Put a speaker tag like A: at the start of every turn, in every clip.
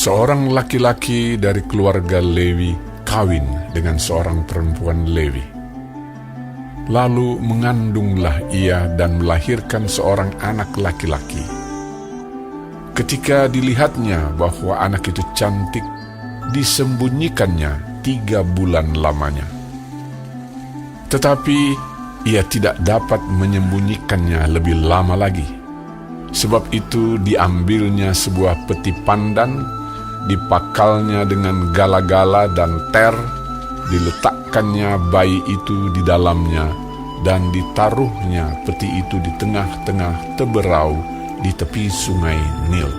A: Seorang laki-laki dari keluarga Lewi kawin dengan seorang perempuan Lewi. Lalu mengandunglah ia dan melahirkan seorang anak laki-laki. Ketika dilihatnya bahwa anak itu cantik, disembunyikannya 3 bulan lamanya. Tetapi ia tidak dapat menyembunyikannya lebih lama lagi. Sebab itu diambilnya sebuah peti pandan, dipakalnya dengan gala-gala dan ter, diletakkannya bayi itu di dalamnya, dan ditaruhnya peti itu di tengah-tengah teberau di tepi sungai Nil.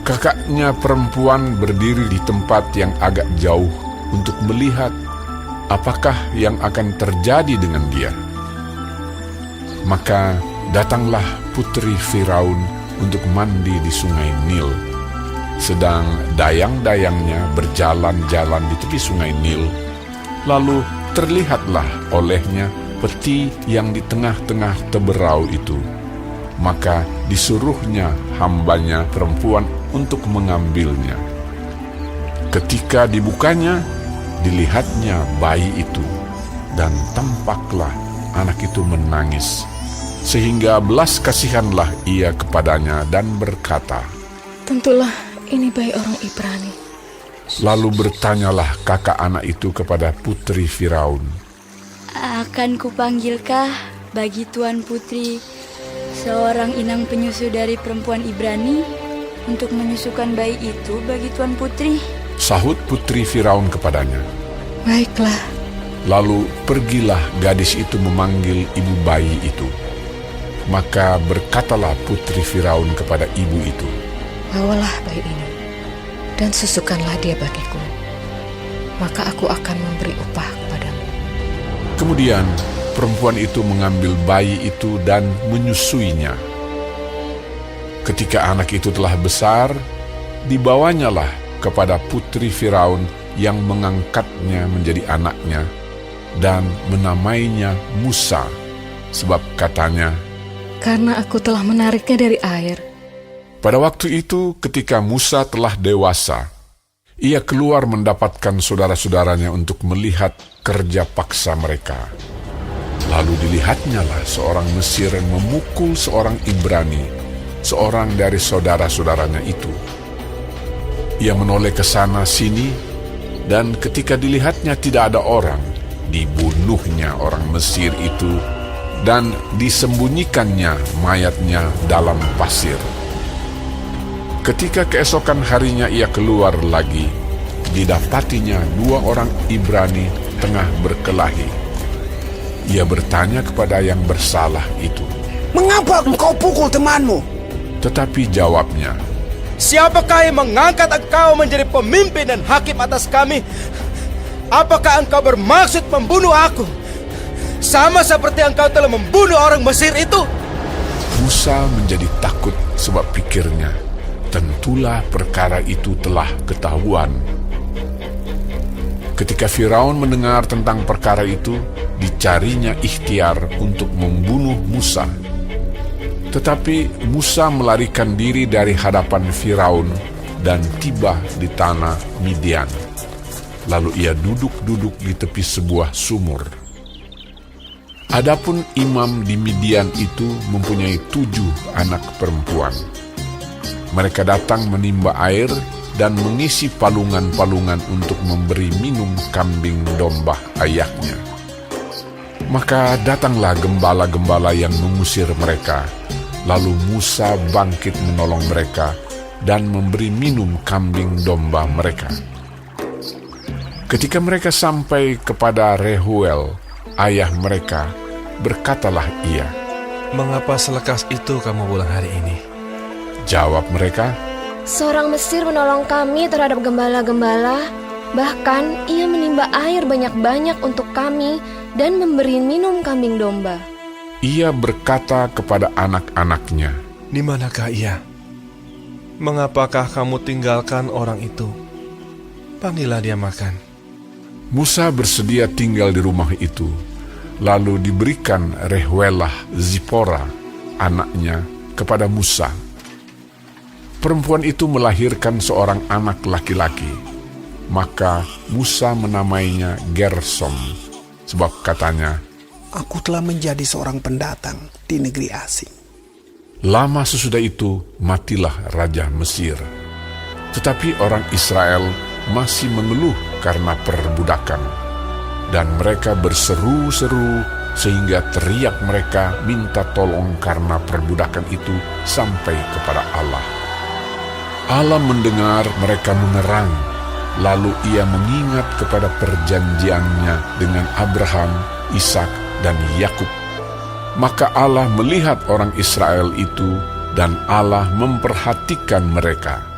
A: Kakaknya perempuan berdiri di tempat yang agak jauh untuk melihat apakah yang akan terjadi dengan dia. Maka datanglah putri Firaun untuk mandi di sungai Nil. Sedang dayang-dayangnya berjalan-jalan di tepi sungai Nil, lalu terlihatlah olehnya peti yang di tengah-tengah teberau itu. Maka disuruhnya hambanya perempuan untuk mengambilnya. Ketika dibukanya, dilihatnya bayi itu, dan tampaklah anak itu menangis. Sehingga belas kasihanlah ia kepadanya dan berkata,
B: "Tentulah ini bayi orang Ibrani."
A: Lalu bertanyalah kakak anak itu kepada putri Firaun,
C: "Akan kupanggilkah bagi Tuan Putri seorang inang penyusu dari perempuan Ibrani untuk menyusukan bayi itu bagi Tuan Putri?"
A: Sahut putri Firaun kepadanya,
B: "Baiklah."
A: Lalu pergilah gadis itu memanggil ibu bayi itu. Maka berkatalah putri Firaun kepada ibu itu,
B: "Bawalah bayi ini, dan susukanlah dia bagiku, maka aku akan memberi upah kepadamu."
A: Kemudian perempuan itu mengambil bayi itu dan menyusuinya. Ketika anak itu telah besar, dibawanyalah kepada putri Firaun yang mengangkatnya menjadi anaknya dan menamainya Musa, sebab katanya,
B: "Karena aku telah menariknya dari air."
A: pada waktu itu ketika Musa telah dewasa, ia keluar mendapatkan saudara-saudaranya untuk melihat kerja paksa mereka. Lalu dilihatnyalah seorang Mesir memukul seorang Ibrani, seorang dari saudara-saudaranya itu. Ia menoleh ke sana sini, dan ketika dilihatnya tidak ada orang, dibunuhnya orang Mesir itu, dan disembunyikannya mayatnya dalam pasir. Ketika keesokan harinya ia keluar lagi, didapatinya 2 orang Ibrani tengah berkelahi. Ia bertanya kepada yang bersalah itu,
D: "Mengapa engkau pukul temanmu?"
A: Tetapi jawabnya,
E: "Siapakah yang mengangkat engkau menjadi pemimpin dan hakim atas kami? Apakah engkau bermaksud membunuh aku, sama seperti engkau telah membunuh orang Mesir itu?"
A: Musa menjadi takut sebab pikirnya, tentulah perkara itu telah ketahuan. Ketika Firaun mendengar tentang perkara itu, dicarinya ikhtiar untuk membunuh Musa. Tetapi Musa melarikan diri dari hadapan Firaun dan tiba di tanah Midian. Lalu ia duduk-duduk di tepi sebuah sumur. Adapun imam di Midian itu mempunyai 7 anak perempuan. Mereka datang menimba air dan mengisi palungan-palungan untuk memberi minum kambing domba ayahnya. Maka datanglah gembala-gembala yang mengusir mereka. Lalu Musa bangkit menolong mereka dan memberi minum kambing domba mereka. Ketika mereka sampai kepada Rehuel, ayah mereka, berkatalah ia,
F: "Mengapa selekas itu kamu pulang hari ini?"
A: Jawab mereka,
G: "Seorang Mesir menolong kami terhadap gembala-gembala, bahkan ia menimba air banyak-banyak untuk kami dan memberi minum kambing domba."
A: Ia berkata kepada anak-anaknya,
F: "Di manakah ia? Mengapakah kamu tinggalkan orang itu? Panggillah dia makan."
A: Musa bersedia tinggal di rumah itu. Lalu diberikan Rehuelah Zipora, anaknya, kepada Musa. Perempuan itu melahirkan seorang anak laki-laki. Maka Musa menamainya Gersom, sebab katanya,
D: Aku telah menjadi seorang pendatang di negeri asing.
A: lama sesudah itu matilah Raja Mesir. Tetapi orang Israel masih mengeluh karena perbudakan. Dan mereka berseru-seru sehingga teriak mereka minta tolong karena perbudakan itu sampai kepada Allah. Allah mendengar mereka mengerang, lalu ia mengingat kepada perjanjiannya dengan Abraham, Ishak, dan Yakub. Maka Allah melihat orang Israel itu dan Allah memperhatikan mereka.